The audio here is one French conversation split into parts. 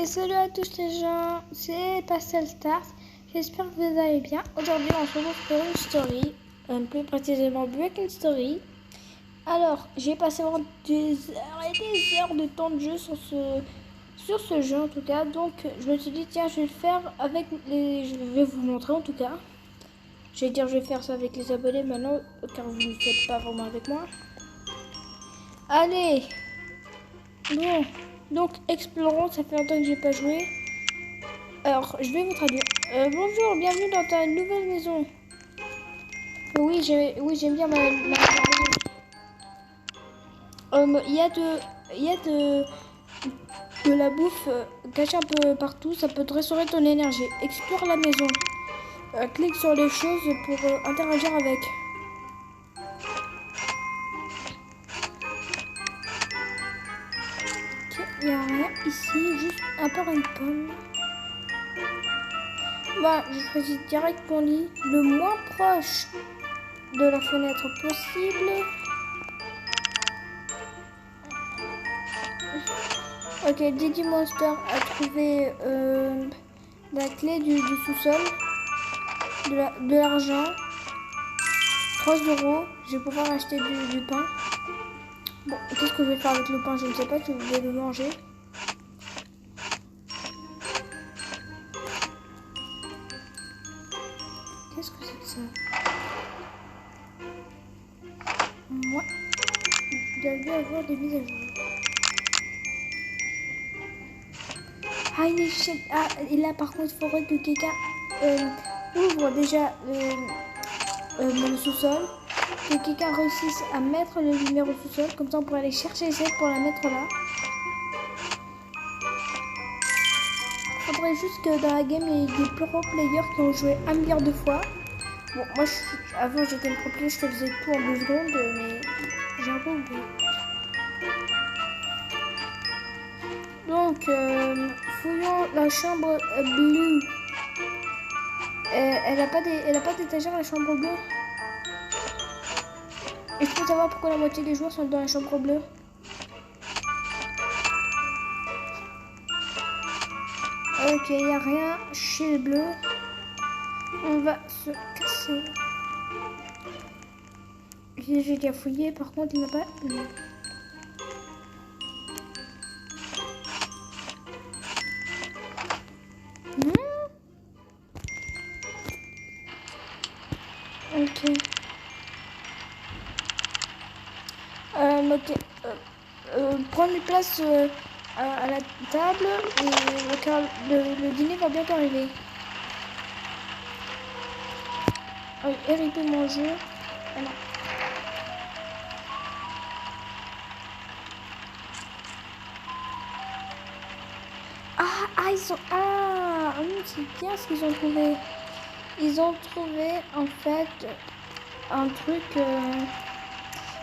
Et salut à tous les gens, c'est Pastel Stars. J'espère que vous allez bien. Aujourd'hui, on se retrouve pour une story, plus précisément Breaking Story. Alors, j'ai passé vraiment des heures et des heures de temps de jeu sur ce jeu en tout cas. Donc, je me suis dit, tiens, je vais le faire avec les... Je vais vous montrer en tout cas. Je vais dire, je vais faire ça avec les abonnés maintenant, car vous ne le faites pas vraiment avec moi. Allez! Bon, donc explorons, ça fait longtemps que j'ai pas joué. Alors, je vais vous traduire. Bonjour, bienvenue dans ta nouvelle maison. Oui, j'aime bien ma maison. Il y a de la bouffe cachée un peu partout. Ça peut te restaurer ton énergie. Explore la maison. Clique sur les choses pour interagir avec. Il n'y a rien ici, juste à part une pomme. Bah, je choisis direct mon lit, le moins proche de la fenêtre possible. Ok, Didi Monster a trouvé la clé du sous-sol, de l'argent, 3 euros. Je vais pouvoir acheter du pain. Bon, qu'est-ce que je vais faire avec le pain? Je ne sais pas, je vais le manger. Qu'est-ce que c'est que ça? Moi, il doit dû avoir des mises à jour. Ah, il est ah, et là par contre, il faudrait que quelqu'un ouvre déjà le sous-sol, que quelqu'un réussisse à mettre le lumière au sous-sol, comme ça on pourrait aller chercher celle pour la mettre là. Il faudrait juste que dans la game il y ait des pro players qui ont joué 1 milliard de fois. Bon, moi avant j'étais le pro player, je te faisais tout en 2 secondes, mais j'ai un peu oublié. Donc, fouillons la chambre bleue. Elle a pas d'étagère, la chambre bleue. Et je peux savoir pourquoi la moitié des joueurs sont dans la chambre bleue. Ok, il n'y a rien chez les bleus. On va se casser. J'ai déjà fouillé, par contre, il n'y a pas... Ok. Ok. Prendre une place à la table et le dîner va bientôt arriver. Eric peut manger. Ah non. Ils sont... c'est bien ce qu'ils ont trouvé. Ils ont trouvé en fait un truc...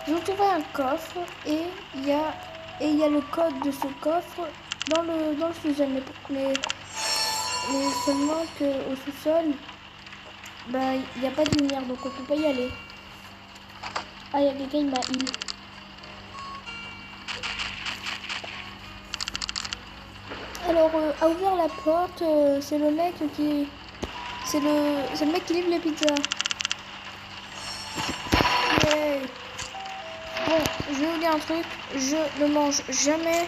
Ils ont trouvé un coffre et il y a le code de ce coffre dans le sous-sol. Mais seulement qu'au sous-sol, bah, il n'y a pas de lumière, donc on peut pas y aller. Ah, il y a quelqu'un, il m'a heal. Alors, à ouvrir la porte, c'est le mec qui... C'est le mec qui livre les pizzas. Yeah. Bon, je vais vous dire un truc, je ne mange jamais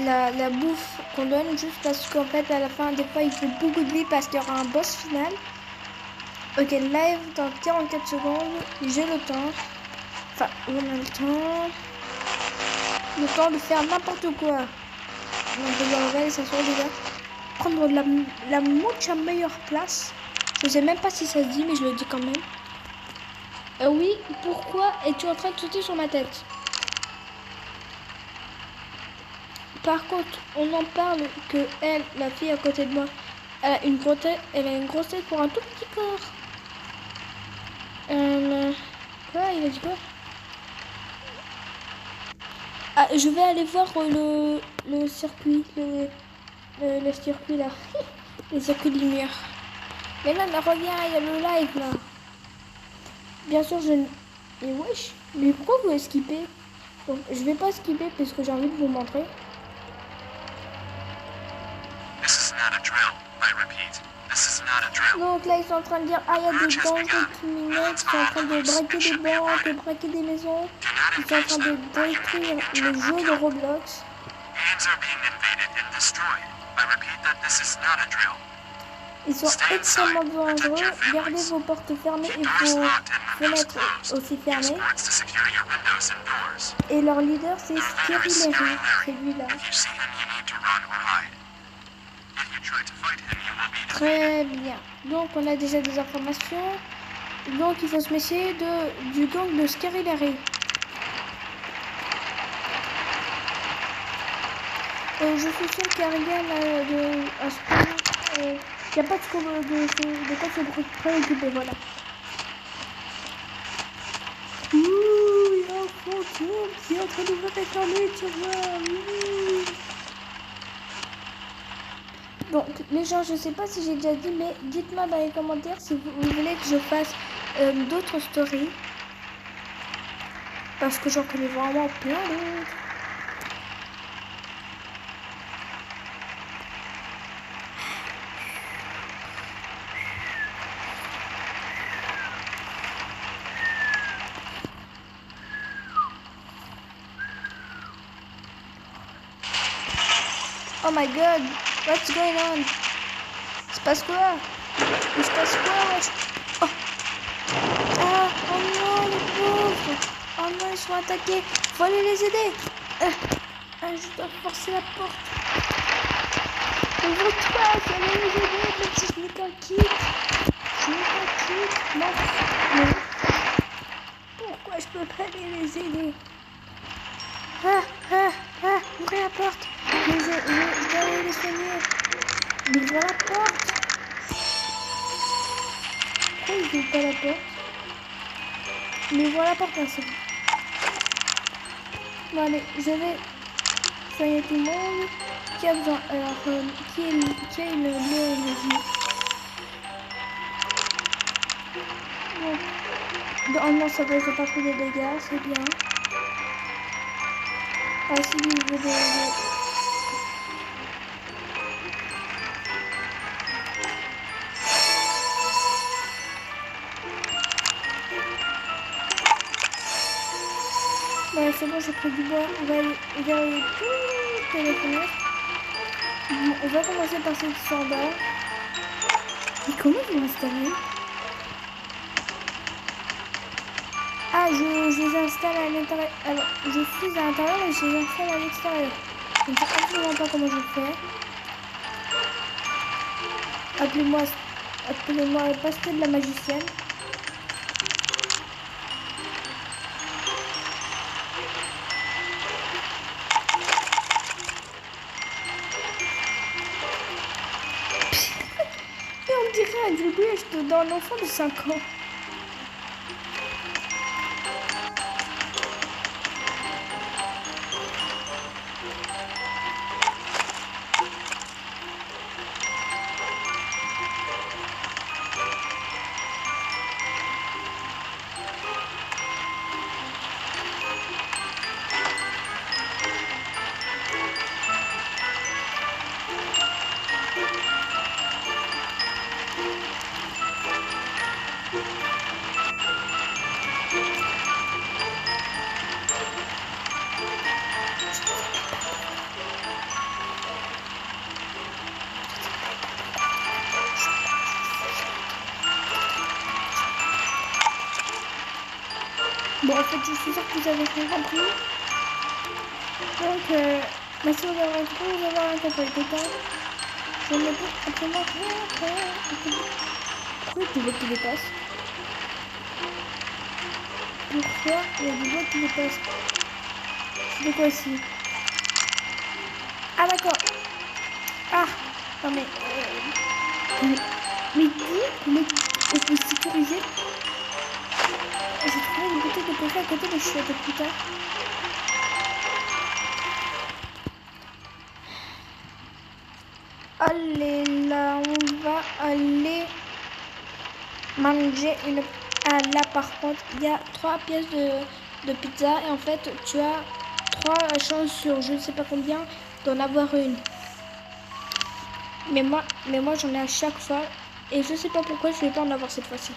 la bouffe qu'on donne juste parce qu'en fait à la fin des fois il faut beaucoup de vie parce qu'il y aura un boss final. Ok, live dans 44 secondes, j'ai le temps, enfin on a le temps de faire n'importe quoi. Donc on va aller s'asseoir déjà, prendre la mucha meilleure place. Je sais même pas si ça se dit mais je le dis quand même. Oui, pourquoi es-tu en train de sauter sur ma tête? Par contre, on en parle que elle, la fille à côté de moi, elle a une grosse tête pour un tout petit corps. Quoi? Il a dit quoi? Ah, je vais aller voir le circuit, le circuit là, les circuits de lumière. Mais là, mais reviens, il y a le live là. Bien sûr, je... Mais wesh, mais pourquoi vous skipper? Donc, je vais pas skipper parce que j'ai envie de vous montrer. Donc là, ils sont en train de dire, ah, il y a des gangs de criminels qui sont en train de braquer des banques, de braquer des maisons. Ils sont en train de détruire le jeu de Roblox. Ils sont extrêmement dangereux. Gardez vos portes fermées et vos fenêtres aussi fermées. Et leur leader, c'est Scary Larry, celui-là. Très bien. Donc, on a déjà des informations. Donc, il faut se méfier du gang de Scary Larry. Je suis sûr qu'il n'y a rien à ce point. Il n'y a pas de quoi se préoccuper, voilà. Ouh, il y a un fantôme qui est en train d'ouvrir et fermer, tu vois. Donc, les gens, je ne sais pas si j'ai déjà dit, mais dites-moi dans les commentaires si vous voulez que je fasse d'autres stories. Parce que j'en connais vraiment plein d'autres. Oh my god, what's going on? Il se passe quoi? Il se passe quoi, wesh? Oh. Ah, oh non, les pauvres! Oh non, ils sont attaqués! Faut aller les aider! Je dois forcer la porte. Ouvre-toi, faut aller les aider, même si je n'ai qu'un kit. Je n'ai qu'un kit. Non. Mais pourquoi je peux pas aller les aider? Ouvrez la porte! Je dois aller les soigner. Mais ouvre la porte. Pourquoi ils ouvrent pas la porte? Mais ouvre la porte, merci. Bon allez, je vais soigner tout le monde. Qui a besoin? Alors, qui a une énergie? Bon. Oh non, ça va, j'ai pas pris de dégâts, c'est bien. Ah si, je veux des... Ouais, c'est bon, j'ai pris du bois. On va aller verrouiller toutes les fenêtres. Bon, on va commencer par ceux qui sont en bas. Et comment ils vont installer? Ah, je les installe à l'intérieur. Alors, je suis à l'intérieur et je les installe à l'extérieur. Je ne sais absolument pas comment je fais. Appelez-moi Pasteur de la magicienne. Et on dirait un gribouille dans l'enfant de 5 ans. Bon, en fait, je suis sûre que vous avez rien compris. Donc, merci d'avoir compris. Je ne peux absolument rien faire. Pourquoi il y a du bois qui dépasse? Pourquoi il y a du bois qui dépasse? C'est quoi ici? Ah, d'accord. Ah, non mais... mais comment on peut sécuriser? J'ai trouvé une bouteille de café à côté des chiottes, putain. Allez, là, on va aller manger une... Ah, là, par contre, il y a 3 pièces de pizza. Et en fait, tu as 3 chances sur je ne sais pas combien d'en avoir une. Mais moi j'en ai à chaque fois. Et je sais pas pourquoi je vais pas en avoir cette fois-ci.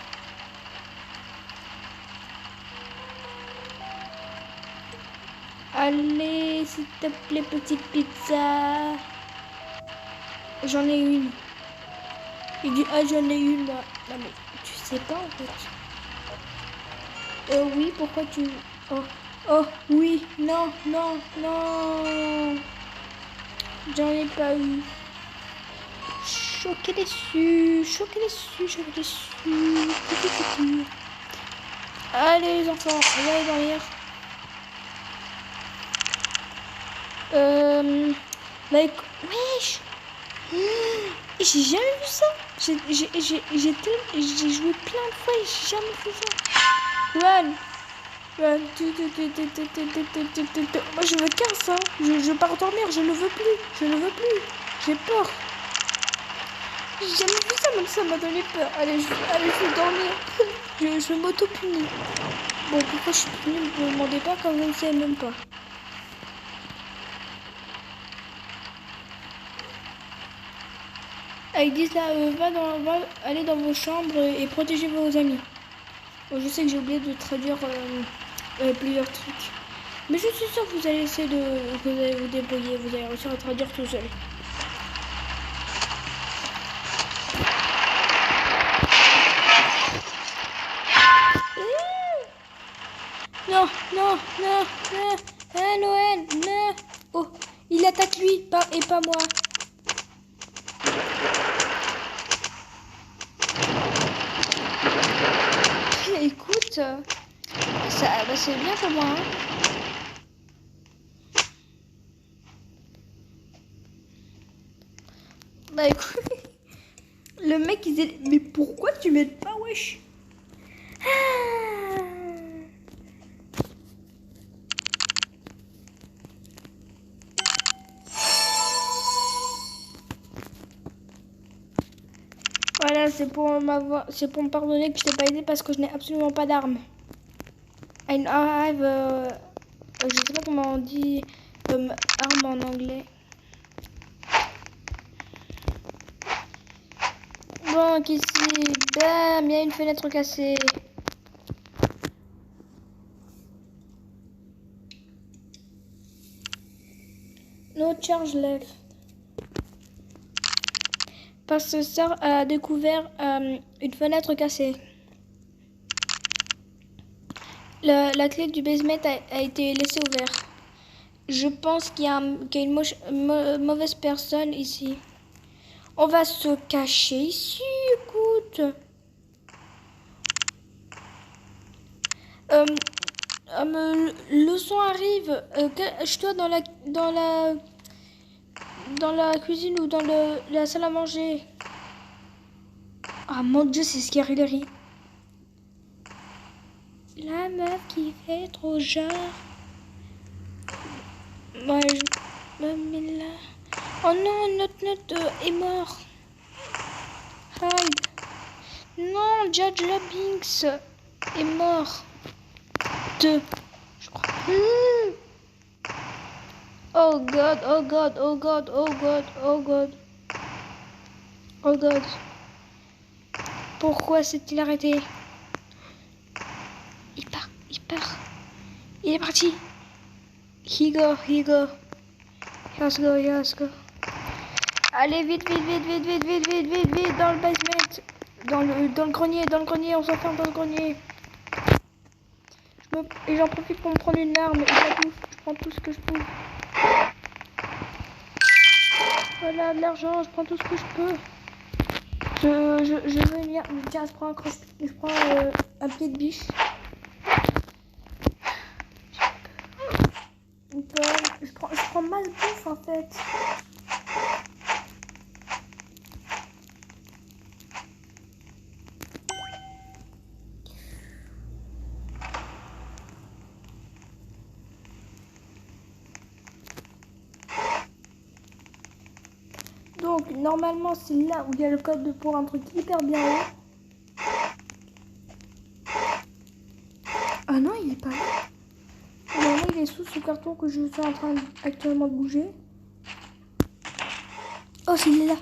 Allez, s'il te plaît, petite pizza. J'en ai une. Il dit, ah, j'en ai une, moi. Non, mais tu sais pas, en fait. Oui, pourquoi tu... Oh, oh, oui, non, non, non. J'en ai pas eu. Choqué déçu, choqué déçu, choqué déçu. Allez, les enfants, on va aller dormir. Like, wesh. J'ai jamais vu ça. J'ai joué plein de fois et j'ai jamais vu ça. Run. Run. Moi je me casse, hein. Je pars dormir, je ne veux plus. Je ne veux plus. J'ai peur. J'ai jamais vu ça, même ça m'a donné peur. Allez, je vais dormir. je m'auto-punis. Bon, pourquoi je suis punie, ne me demandez pas quand je ne sais même pas. Ils disent là, va aller dans vos chambres et protéger vos amis. Bon, je sais que j'ai oublié de traduire plusieurs trucs. Mais je suis sûre que vous allez essayer vous allez vous débrouiller, vous allez réussir à traduire tout seul. Non, non, non, non, ah, Noël, non. Oh, il attaque lui, et pas moi. Écoute, ça, bah, c'est bien pour moi. Hein. Bah écoute, le mec il disait, mais pourquoi tu m'aides pas, wesh? Voilà, c'est pour me pardonner que je t'ai pas aidé parce que je n'ai absolument pas d'armes. I have, je sais pas comment on dit arme en anglais. Donc ici, bam, il y a une fenêtre cassée. No charge left. Parce que ça a découvert une fenêtre cassée. La clé du basement a été laissée ouverte. Je pense qu'il y a une mauvaise personne ici. On va se cacher ici, écoute. Le son arrive. Cache-toi dans la cuisine ou dans la salle à manger. Ah mon Dieu, c'est scary. La meuf qui fait trop genre. Ouais, je me mets là. Oh non, notre note est mort. Hide. Non, Judge Binks est mort. Je crois. Oh god, oh god, oh god, oh god, oh god. Oh god. Pourquoi s'est-il arrêté? Il part. Il est parti. Here go. Let's go. Allez, vite, dans le basement. Dans le grenier, on s'enferme dans le grenier. Et j'en profite pour me prendre une arme. Et je prends tout ce que je peux. Voilà, de l'argent, je prends tout ce que je peux. Je veux lire. Tiens, je prends un pied de biche. Je prends masse bouffe en fait. Donc normalement c'est là où il y a le code pour un truc hyper bien haut. Ah non, il est pas là. Normalement il est sous ce carton que je suis en train actuellement de bouger. Oh, il est là.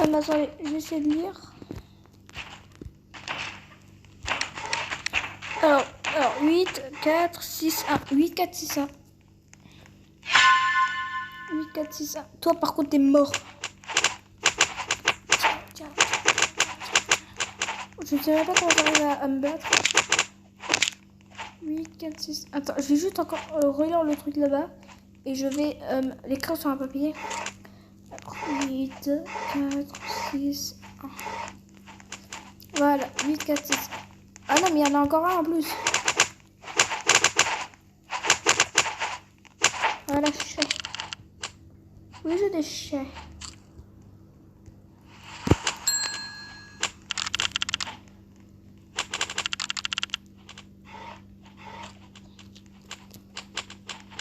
mais attendez, j'essaie de lire. Alors 8, 4, 6, 1. 8, 4, 6, 1. 8, 4, 6, 1. Toi, par contre, t'es mort. Tiens. Je ne sais pas comment j'arrive à me battre. 8, 4, 6. Attends, je vais juste encore relire le truc là-bas. Et je vais l'écrire sur un papier. Alors, 8, 4, 6, 1. Voilà, 8, 4, 6. Ah non, mais il y en a encore un en plus. Voilà, chais. Oui, j'ai des chais.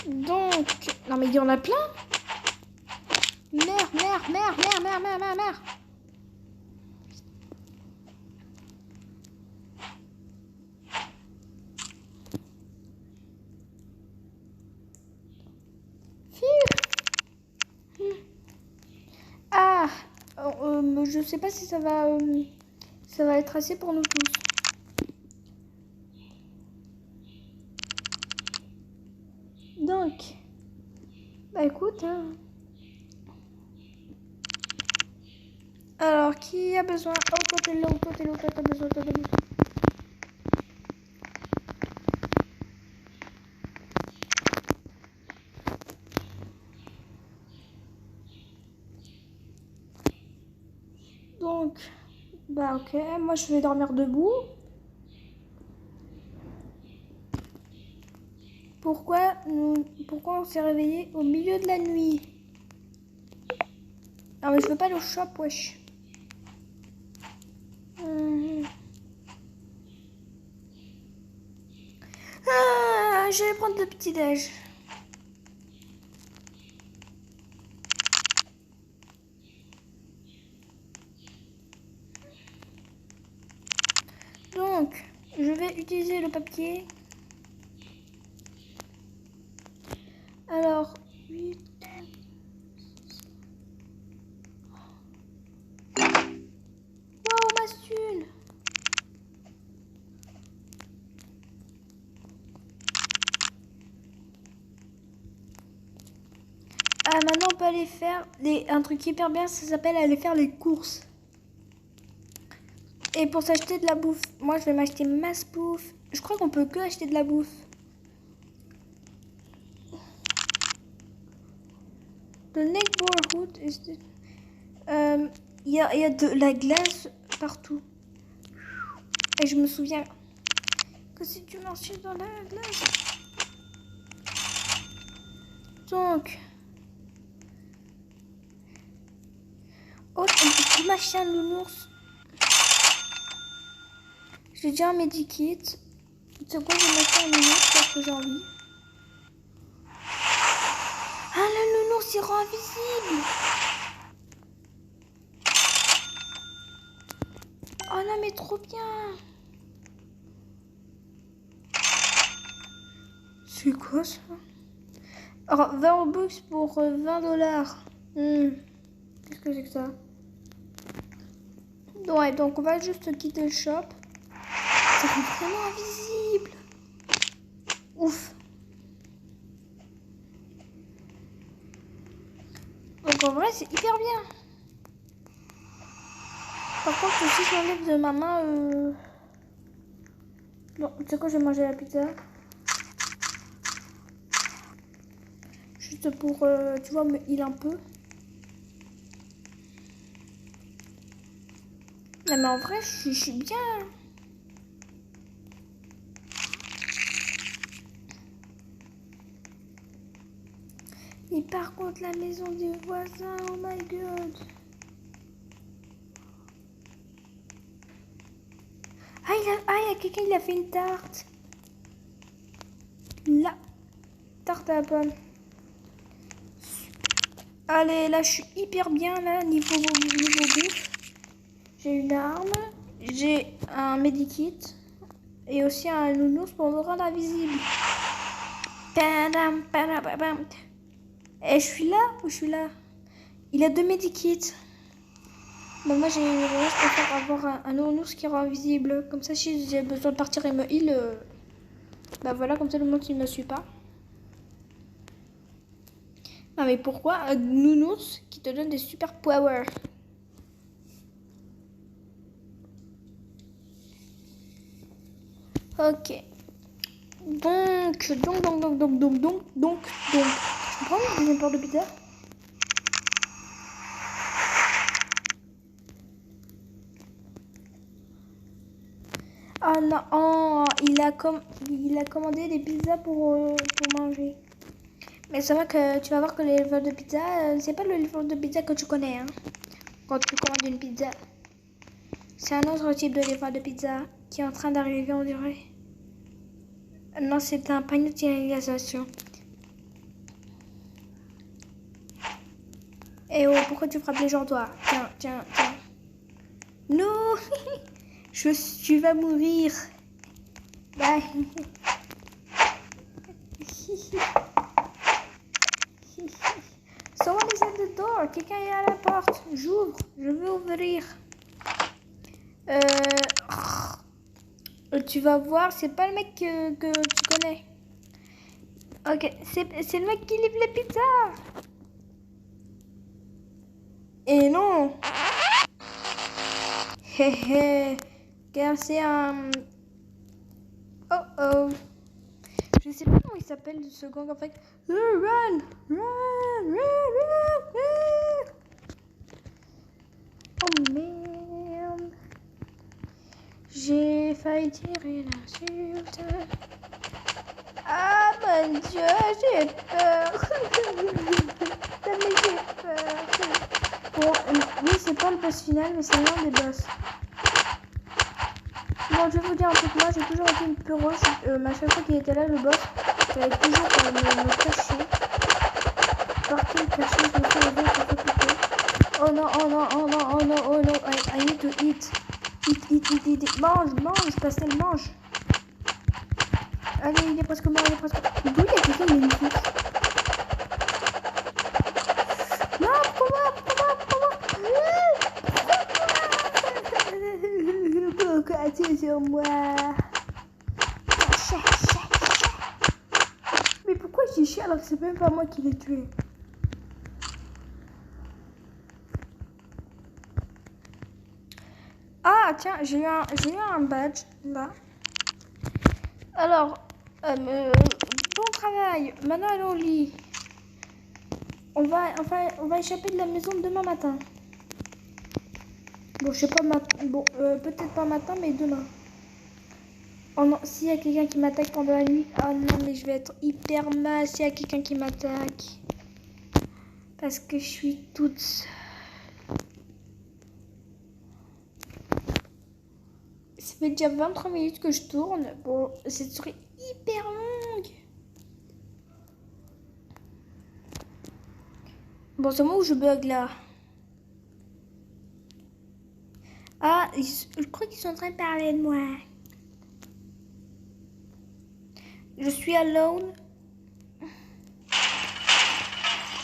Donc, non mais il y en a plein. Merde. Ah, je sais pas si ça va être assez pour nous tous. Donc, bah écoute, hein. Alors, qui a besoin? Oh, toi t'es là, toi t'as besoin. Donc, bah ok, moi je vais dormir debout. Pourquoi on s'est réveillé au milieu de la nuit? Non mais je veux pas aller au shop, wesh. Ah, je vais prendre le petit déj. Donc, je vais utiliser le papier. Alors, 8. Wow, ma thune. Ah, maintenant on peut aller faire un truc hyper bien, ça s'appelle aller faire les courses. Et pour s'acheter de la bouffe, moi je vais m'acheter masse bouffe. Je crois qu'on peut que acheter de la bouffe. The neighborhood is the... Il y a de la glace partout. Et je me souviens que si tu marchais dans la glace. Donc... Oh, on peut plus m'acheter un nounours. J'ai déjà un medikit. C'est quoi, je vais m'acheter un nounours parce que j'ai envie. Ah, le nounours, il rend invisible. Oh non, mais trop bien. C'est quoi ça? Alors, 20 Robux pour 20 $. Qu'est-ce que c'est que ça? Ouais, donc on va juste quitter le shop. Ça rend vraiment invisible. Ouf. Donc en vrai, c'est hyper bien. Par contre, si je m'enlève de ma main... Bon, tu sais quoi, je vais manger la pizza. Juste pour, tu vois, me heal un peu. Non mais en vrai, je suis bien. Et par contre, la maison des voisins, oh my god. Ah, il y a quelqu'un, il a fait une tarte. La tarte à la pomme. Allez, là, je suis hyper bien, là, niveau bouffe. J'ai une arme, j'ai un medikit et aussi un nounours pour me rendre invisible. Et je suis là ou je suis là? Il a 2 medikits. Bah moi, je préfère avoir un nounours qui rend invisible. Comme ça, si j'ai besoin de partir et me heal, bah voilà, comme ça, le monde, il me suit pas. Non, mais pourquoi un nounours qui te donne des super powers? Ok. Donc. Je prends une deuxième part de pizza. Ah non, oh, il a commandé des pizzas pour manger. Mais c'est vrai que tu vas voir que les livreurs de pizza, c'est pas le livreur de pizza que tu connais, hein. Quand tu commandes une pizza. C'est un autre type de livreur de pizza qui est en train d'arriver, on dirait. Non, c'est un panier de signalisation. Eh oh, pourquoi tu frappes les gens, toi? Tiens. Non. Tu vas mourir. Bye. Someone is at the door. Quelqu'un est à la porte. J'ouvre. Je veux ouvrir. Tu vas voir, c'est pas le mec que tu connais. Ok, c'est le mec qui livre les pizzas. Et non. Hé, car c'est un... Oh. Je sais pas comment il s'appelle ce gang en fait. Run. Oh merde. J'ai failli tirer l'insulte. Ah mon dieu, j'ai peur. Mais j'ai peur. Bon, oui, c'est pas le boss final, mais c'est l'un des boss. Bon, je vais vous dire un truc, moi j'ai toujours été une peureuse. À chaque fois qu'il était là, le boss, j'avais toujours me cacher. Partir me cacher, je me fais aider, je me fais piquer. Oh non, I need to eat. Eat. Mange, Pastel, mange. Allez, il est presque mort, D'où il y a quelqu'un qui est magnifique. Non, pourquoi tu es sur moi? Mais pourquoi j'ai chié alors que c'est même pas moi qui l'ai tué? Ah tiens, j'ai eu un badge là. Alors, bon travail. Maintenant allons au lit. On va échapper de la maison demain matin. Bon, je sais pas peut-être pas matin, mais demain. Oh non, s'il y a quelqu'un qui m'attaque pendant la nuit, oh non, mais je vais être hyper mal s'il y a quelqu'un qui m'attaque. Parce que je suis toute seule. Ça fait déjà 23 minutes que je tourne. Bon, cette série hyper longue. Bon, c'est moi où je bug là. Ah, je crois qu'ils sont en train de parler de moi. Je suis alone.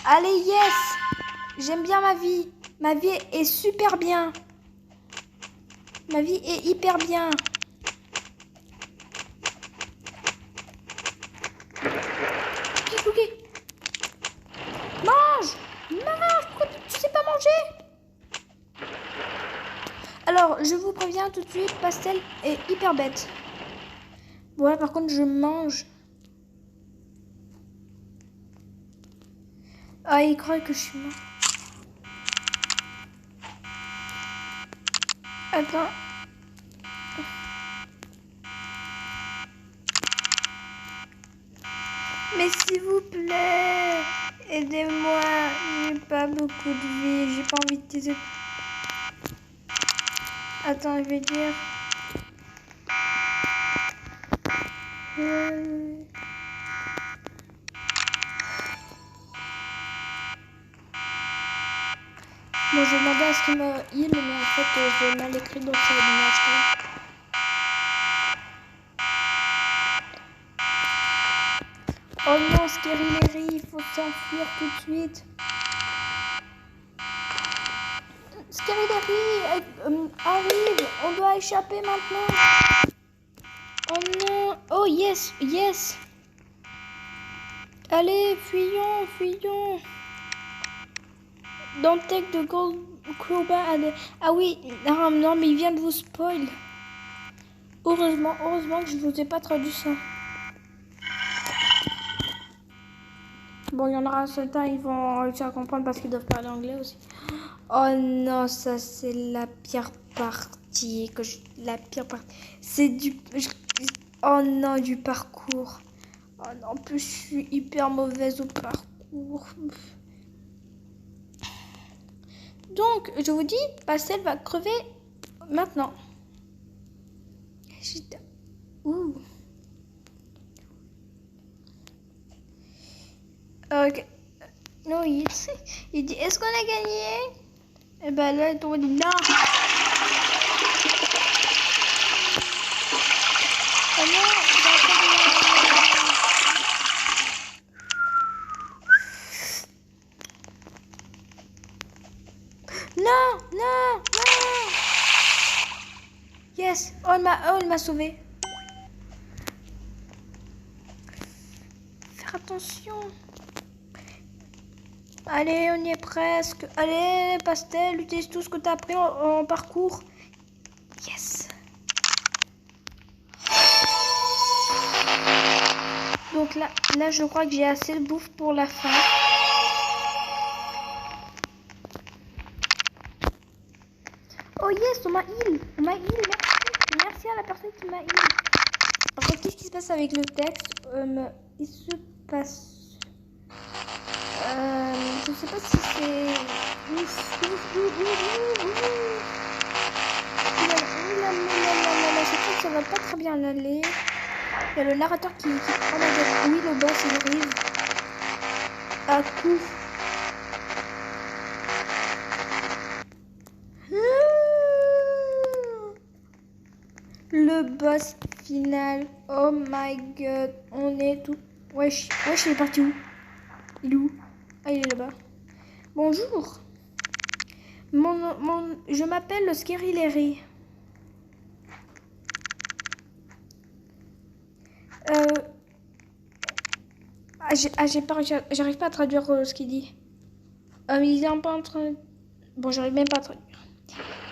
Allez, yes! J'aime bien ma vie. Ma vie est super bien. Ma vie est hyper bien. Ok. Mange! Pourquoi tu sais pas manger? Alors, je vous préviens tout de suite, Pastel est hyper bête. Bon, là, par contre, je mange. Ah, il croit que je suis mort. Attends. Mais s'il vous plaît, aidez-moi. J'ai pas beaucoup de vie. J'ai pas envie de utiliser. Attends, je vais dire. Bon, j'ai demandé à ce qu'il me heal, mais en fait, j'ai mal écrit, donc ça va bien acheter. Oh non, Scary Larry, il faut s'enfuir tout de suite. Scary arrive. On doit échapper maintenant. Oh non. Oh yes, yes. Allez, fuyons, fuyons. Don't take the gold crowbar. Ah oui, non, mais il vient de vous spoil. Heureusement que je vous ai pas traduit ça. Bon, il y en aura certains, ils vont réussir à comprendre parce qu'ils doivent parler anglais aussi. Oh non, ça c'est la pire partie. La pire partie. C'est oh non, du parcours. Oh non, en plus, je suis hyper mauvaise au parcours. Donc, je vous dis, Pastel va crever maintenant. Ouh. Ok. Non, il dit, est-ce qu'on a gagné? Et ben là, on dit non. Oh non, non, non, non. Yes, oh, il m'a sauvé. Faire attention. Allez, on y est presque. Allez, Pastel, utilise tout ce que tu as appris en parcours. Yes. Donc là, je crois que j'ai assez de bouffe pour la fin. Oh yes, on m'a heal. Merci. Merci à la personne qui m'a heal. Par contre, qu'est-ce qui se passe avec le texte? Il se passe... je sais pas si c'est... Je crois que ça va pas très bien aller. Il y a le narrateur qui... Oh my god, oui, le boss, il arrive. À coup. Le boss final. Oh my god. On est tout... Wesh, il est parti où? Il est où? Ah, il est là-bas. Bonjour. Je m'appelle le Scary Larry. J'arrive pas à traduire ce qu'il dit. Il est un peu en train... Bon, j'arrive même pas à traduire.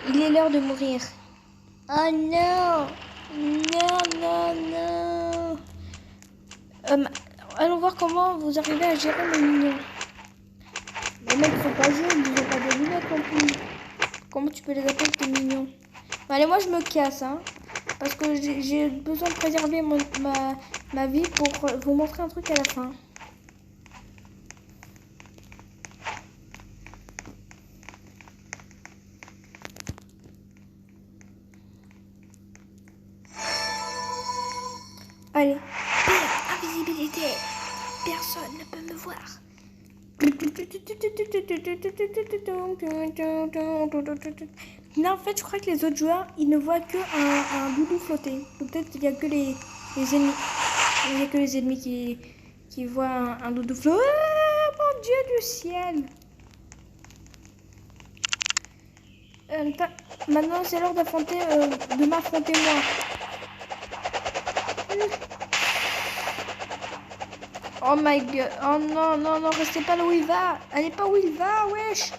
Il est l'heure de mourir. Oh non. Non. Allons voir comment vous arrivez à gérer les minions. Les mecs sont pas jaunes, ils ont pas de lunettes non plus. Comment tu peux les appeler tes mignons? Allez, moi je me casse, hein. Parce que j'ai besoin de préserver ma vie pour vous montrer un truc à la fin. Allez. Invisibilité. Personne ne peut me voir. Non, en fait, je crois que les autres joueurs, ils ne voient que un doudou flotter. Peut-être qu'il n'y a que les ennemis. Il n'y a que les ennemis qui voient un doudou flotter. Oh, mon Dieu du ciel. Maintenant, c'est l'heure d'affronter, de m'affronter moi. Oh my god. Oh non, restez pas là où il va. Allez pas où il va, wesh.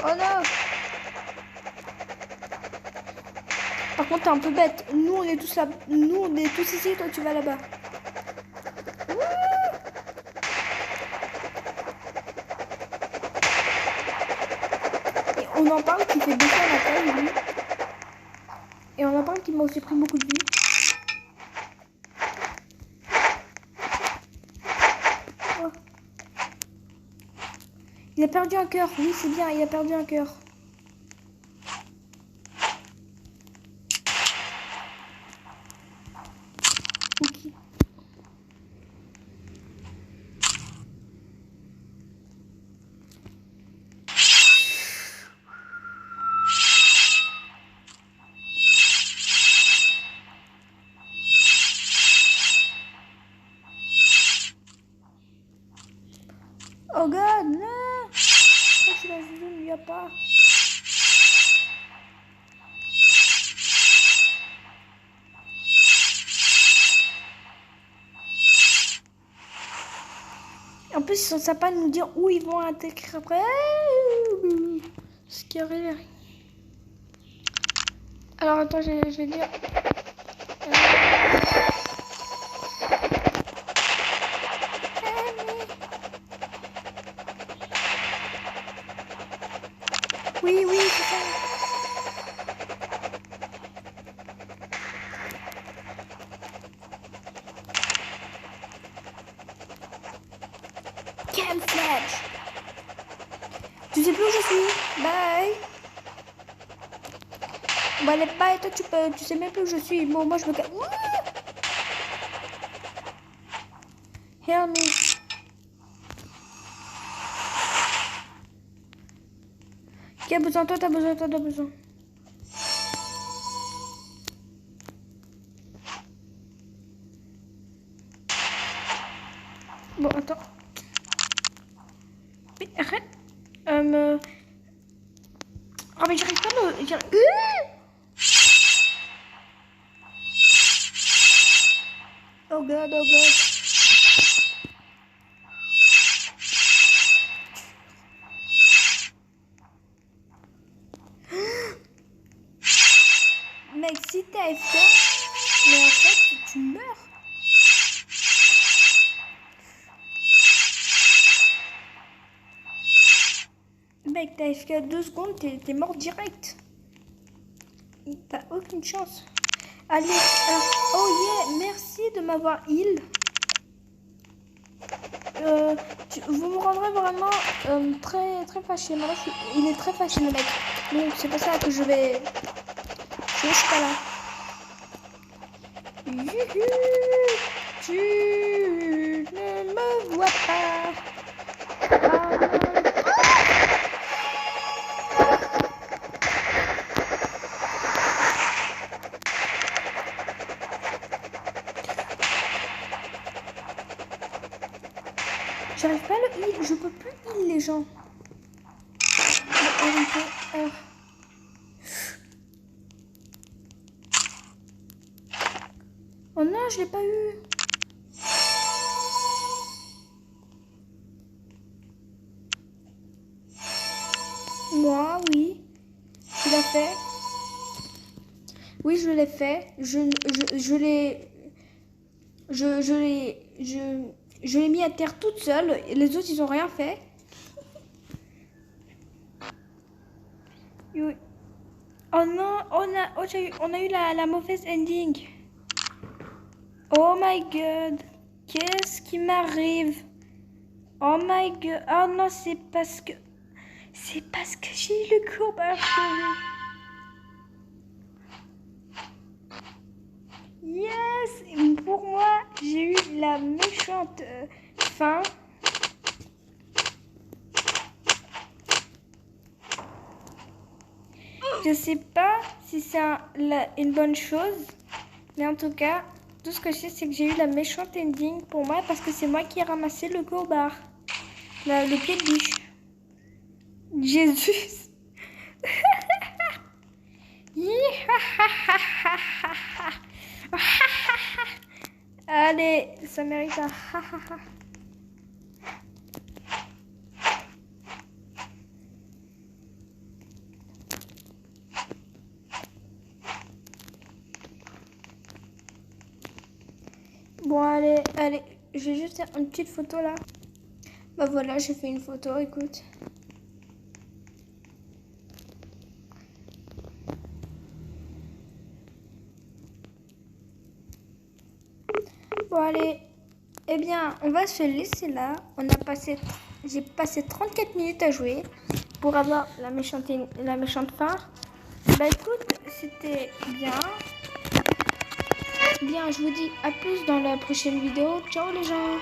Oh non. Par contre, t'es un peu bête. Nous, on est tous là. Nous, on est tous ici. Toi, tu vas là-bas. Et on en parle qui fait baisser la taille, lui. Et on en parle qui m'a aussi pris beaucoup de vie. Oh. Il a perdu un cœur. Oui, c'est bien. Il a perdu un cœur. Oh god, non. crois que je suis dans une zone où il n'y a pas. En plus, ils sont sympas de nous dire où ils vont atterrir après. Ce qui aurait. Alors attends, je vais dire. Oui, c'est ça. Camouflage. Tu sais plus où je suis. Bye. Bon, allez, bye. Toi, tu sais même plus où je suis. Bon, moi, je me casse. Help me. Qui a besoin? Toi, t'as besoin. Bon, attends. Mais arrête. Oh, mais j'arrive pas à me... Oh god. Mec, si t'es AFK, mais en fait, tu meurs. Mec, t'as AFK 2 secondes, t'es mort direct. T'as aucune chance. Allez, oh yeah, merci de m'avoir heal. Vous me rendrez vraiment très fâché. Moi, il est très fâché le mec. Donc c'est pour ça que je vais... Je suis pas là. Tu ne me vois pas. J'arrive pas à le heal. Je peux plus heal les gens. Oh non, je l'ai pas eu. Moi, oui. Tu l'as fait? Oui, je l'ai fait. Je l'ai mis à terre toute seule. Les autres, ils ont rien fait. Oui. Oh non, on a eu la mauvaise ending. Oh my god. Qu'est-ce qui m'arrive? Oh my god. Oh non, c'est parce que j'ai eu le courbeur. Yes. Pour moi, j'ai eu la méchante fin. Je sais pas si c'est une bonne chose, mais en tout cas, tout ce que je sais, c'est que j'ai eu la méchante ending pour moi parce que c'est moi qui ai ramassé le crowbar, le pied de biche. Jésus. Allez, ça mérite un ha. Bon, allez, je vais juste faire une petite photo là. Bah voilà, j'ai fait une photo, écoute. Bon, allez. Eh bien, on va se laisser là. J'ai passé 34 minutes à jouer pour avoir la méchante fin. Bah écoute, c'était bien. Bien, je vous dis à plus dans la prochaine vidéo. Ciao les gens.